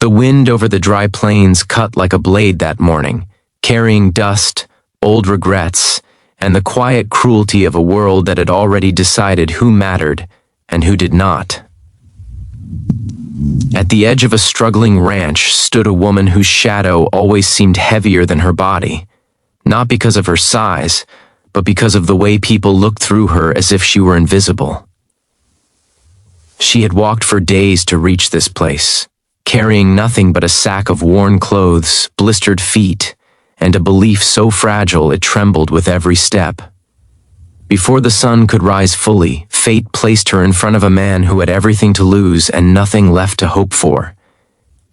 The wind over the dry plains cut like a blade that morning, carrying dust, old regrets, and the quiet cruelty of a world that had already decided who mattered and who did not. At the edge of a struggling ranch stood a woman whose shadow always seemed heavier than her body, not because of her size, but because of the way people looked through her as if she were invisible. She had walked for days to reach this place, carrying nothing but a sack of worn clothes, blistered feet, and a belief so fragile it trembled with every step. Before the sun could rise fully, fate placed her in front of a man who had everything to lose and nothing left to hope for.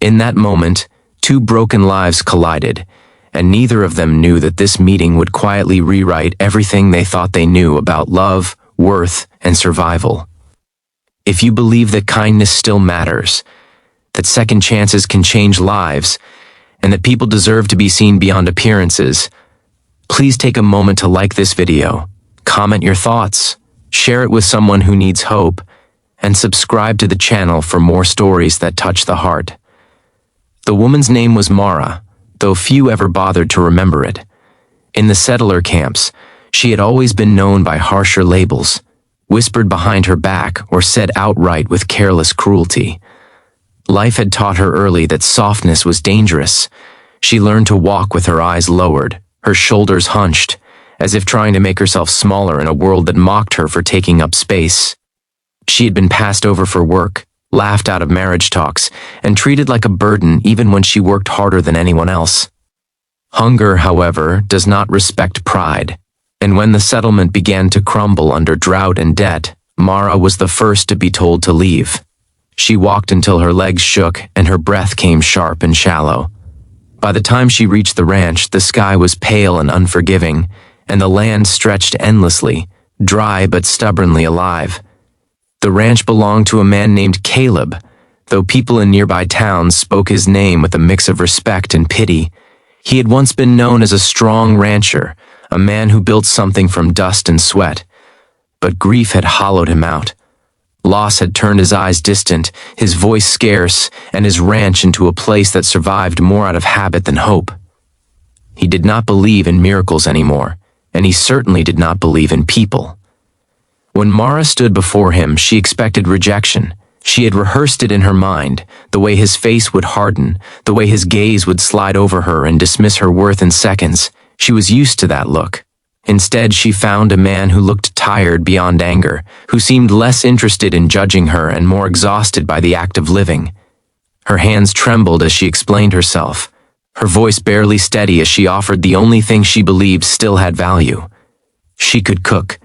In that moment, two broken lives collided, and neither of them knew that this meeting would quietly rewrite everything they thought they knew about love, worth, and survival. If you believe that kindness still matters, that second chances can change lives, and that people deserve to be seen beyond appearances, please take a moment to like this video, comment your thoughts, share it with someone who needs hope, and subscribe to the channel for more stories that touch the heart. The woman's name was Mara, though few ever bothered to remember it. In the settler camps, she had always been known by harsher labels, whispered behind her back or said outright with careless cruelty. Life had taught her early that softness was dangerous. She learned to walk with her eyes lowered, her shoulders hunched, as if trying to make herself smaller in a world that mocked her for taking up space. She had been passed over for work, laughed out of marriage talks, and treated like a burden even when she worked harder than anyone else. Hunger, however, does not respect pride, and when the settlement began to crumble under drought and debt, Mara was the first to be told to leave. She walked until her legs shook and her breath came sharp and shallow. By the time she reached the ranch, the sky was pale and unforgiving, and the land stretched endlessly, dry but stubbornly alive. The ranch belonged to a man named Caleb, though people in nearby towns spoke his name with a mix of respect and pity. He had once been known as a strong rancher, a man who built something from dust and sweat. But grief had hollowed him out. Loss had turned his eyes distant, his voice scarce, and his ranch into a place that survived more out of habit than hope. He did not believe in miracles anymore, and he certainly did not believe in people. When Mara stood before him, she expected rejection. She had rehearsed it in her mind, the way his face would harden, the way his gaze would slide over her and dismiss her worth in seconds. She was used to that look. Instead, she found a man who looked tired beyond anger, who seemed less interested in judging her and more exhausted by the act of living. Her hands trembled as she explained herself, her voice barely steady as she offered the only thing she believed still had value. She could cook.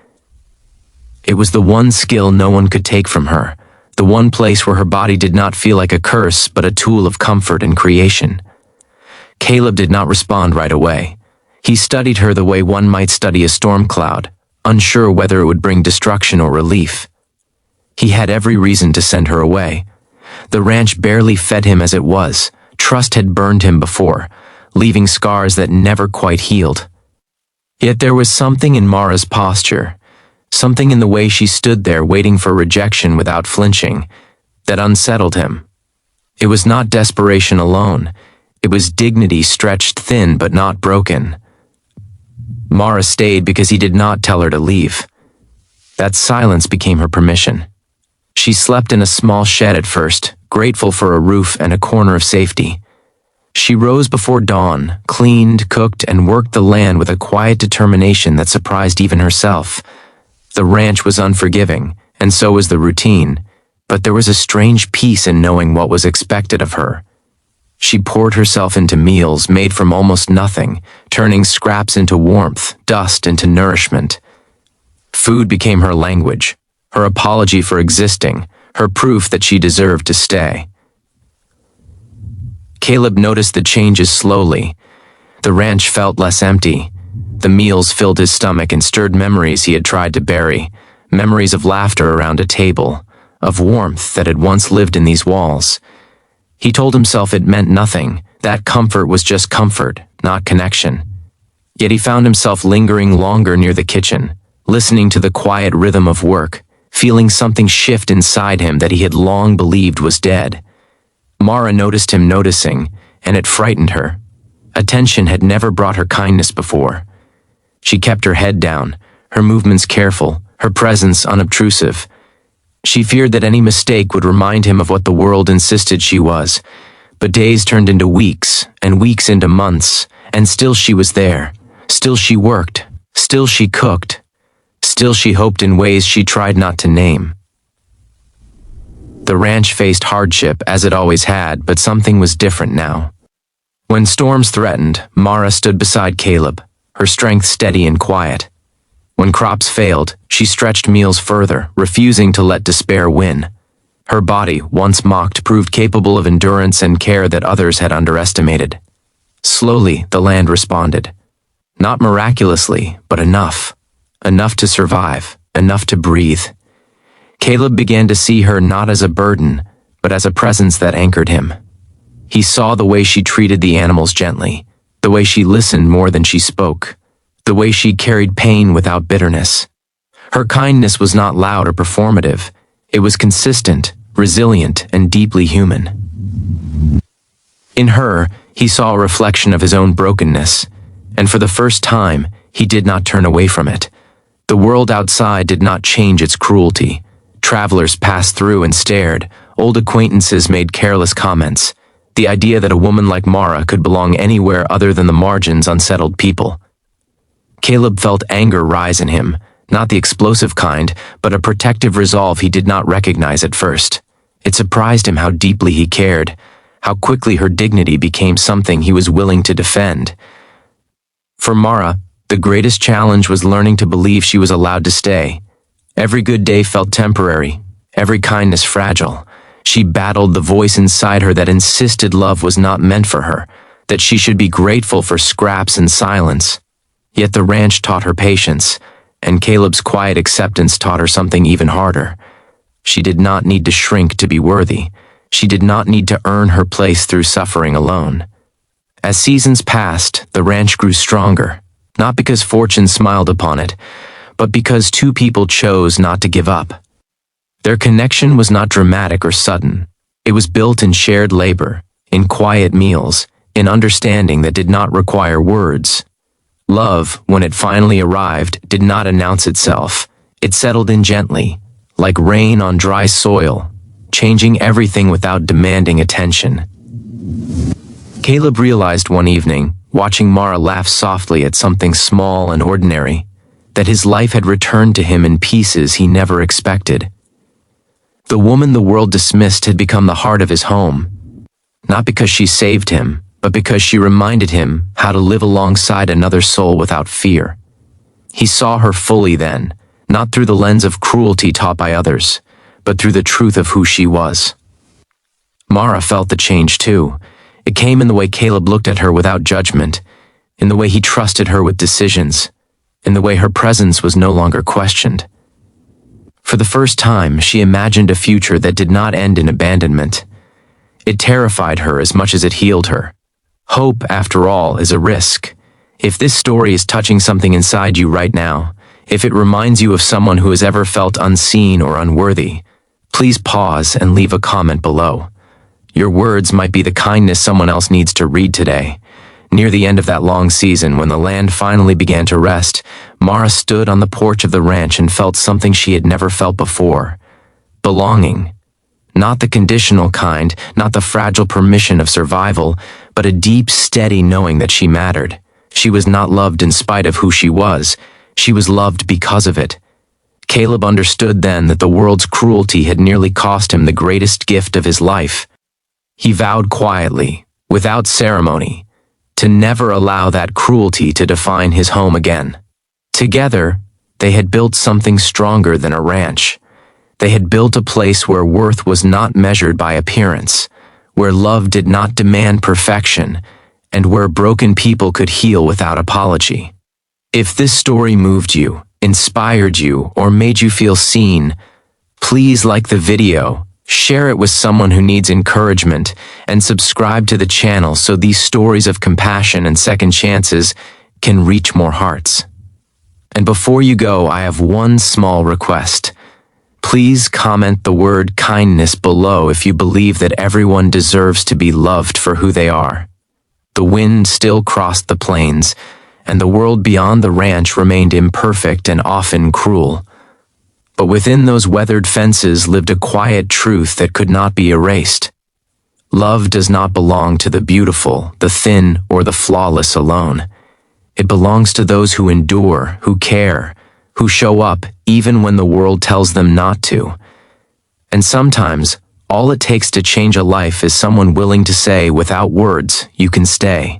It was the one skill no one could take from her, the one place where her body did not feel like a curse but a tool of comfort and creation. Caleb did not respond right away. He studied her the way one might study a storm cloud, unsure whether it would bring destruction or relief. He had every reason to send her away. The ranch barely fed him as it was. Trust had burned him before, leaving scars that never quite healed. Yet there was something in Mara's posture, something in the way she stood there waiting for rejection without flinching, that unsettled him. It was not desperation alone. It was dignity stretched thin but not broken. Mara stayed because he did not tell her to leave. That silence became her permission. She slept in a small shed at first, grateful for a roof and a corner of safety. She rose before dawn, cleaned, cooked, and worked the land with a quiet determination that surprised even herself. The ranch was unforgiving, and so was the routine, but there was a strange peace in knowing what was expected of her. She poured herself into meals made from almost nothing, turning scraps into warmth, dust into nourishment. Food became her language, her apology for existing, her proof that she deserved to stay. Caleb noticed the changes slowly. The ranch felt less empty. The meals filled his stomach and stirred memories he had tried to bury, memories of laughter around a table, of warmth that had once lived in these walls. He told himself it meant nothing, that comfort was just comfort, not connection. Yet he found himself lingering longer near the kitchen, listening to the quiet rhythm of work, feeling something shift inside him that he had long believed was dead. Mara noticed him noticing, and it frightened her. Attention had never brought her kindness before. She kept her head down, her movements careful, her presence unobtrusive. She feared that any mistake would remind him of what the world insisted she was. But days turned into weeks, and weeks into months, and still she was there. Still she worked. Still she cooked. Still she hoped in ways she tried not to name. The ranch faced hardship as it always had, but something was different now. When storms threatened, Mara stood beside Caleb, her strength steady and quiet. When crops failed, she stretched meals further, refusing to let despair win. Her body, once mocked, proved capable of endurance and care that others had underestimated. Slowly, the land responded. Not miraculously, but enough. Enough to survive, enough to breathe. Caleb began to see her not as a burden, but as a presence that anchored him. He saw the way she treated the animals gently, the way she listened more than she spoke, the way she carried pain without bitterness. Her kindness was not loud or performative. It was consistent, resilient, and deeply human. In her, he saw a reflection of his own brokenness, and for the first time, he did not turn away from it. The world outside did not change its cruelty. Travelers passed through and stared. Old acquaintances made careless comments. The idea that a woman like Mara could belong anywhere other than the margins unsettled people. Caleb felt anger rise in him, not the explosive kind, but a protective resolve he did not recognize at first. It surprised him how deeply he cared, how quickly her dignity became something he was willing to defend. For Mara, the greatest challenge was learning to believe she was allowed to stay. Every good day felt temporary, every kindness fragile. She battled the voice inside her that insisted love was not meant for her, that she should be grateful for scraps and silence. Yet the ranch taught her patience, and Caleb's quiet acceptance taught her something even harder. She did not need to shrink to be worthy. She did not need to earn her place through suffering alone. As seasons passed, the ranch grew stronger, not because fortune smiled upon it, but because two people chose not to give up. Their connection was not dramatic or sudden. It was built in shared labor, in quiet meals, in understanding that did not require words. Love, when it finally arrived, did not announce itself. It settled in gently, like rain on dry soil, changing everything without demanding attention. Caleb realized one evening, watching Mara laugh softly at something small and ordinary, that his life had returned to him in pieces he never expected. The woman the world dismissed had become the heart of his home, not because she saved him, but because she reminded him how to live alongside another soul without fear. He saw her fully then, not through the lens of cruelty taught by others, but through the truth of who she was. Mara felt the change too. It came in the way Caleb looked at her without judgment, in the way he trusted her with decisions, in the way her presence was no longer questioned. For the first time, she imagined a future that did not end in abandonment. It terrified her as much as it healed her. Hope, after all, is a risk. If this story is touching something inside you right now, if it reminds you of someone who has ever felt unseen or unworthy, please pause and leave a comment below. Your words might be the kindness someone else needs to read today. Near the end of that long season, when the land finally began to rest, Mara stood on the porch of the ranch and felt something she had never felt before. Belonging. Not the conditional kind, not the fragile permission of survival, but a deep, steady knowing that she mattered. She was not loved in spite of who she was. She was loved because of it. Caleb understood then that the world's cruelty had nearly cost him the greatest gift of his life. He vowed quietly, without ceremony, to never allow that cruelty to define his home again. Together, they had built something stronger than a ranch. They had built a place where worth was not measured by appearance, where love did not demand perfection, and where broken people could heal without apology. If this story moved you, inspired you, or made you feel seen, please like the video, share it with someone who needs encouragement, and subscribe to the channel so these stories of compassion and second chances can reach more hearts. And before you go, I have one small request. Please comment the word kindness below if you believe that everyone deserves to be loved for who they are. The wind still crossed the plains, and the world beyond the ranch remained imperfect and often cruel. But within those weathered fences lived a quiet truth that could not be erased. Love does not belong to the beautiful, the thin, or the flawless alone. It belongs to those who endure, who care, who show up even when the world tells them not to. And sometimes, all it takes to change a life is someone willing to say without words, "You can stay."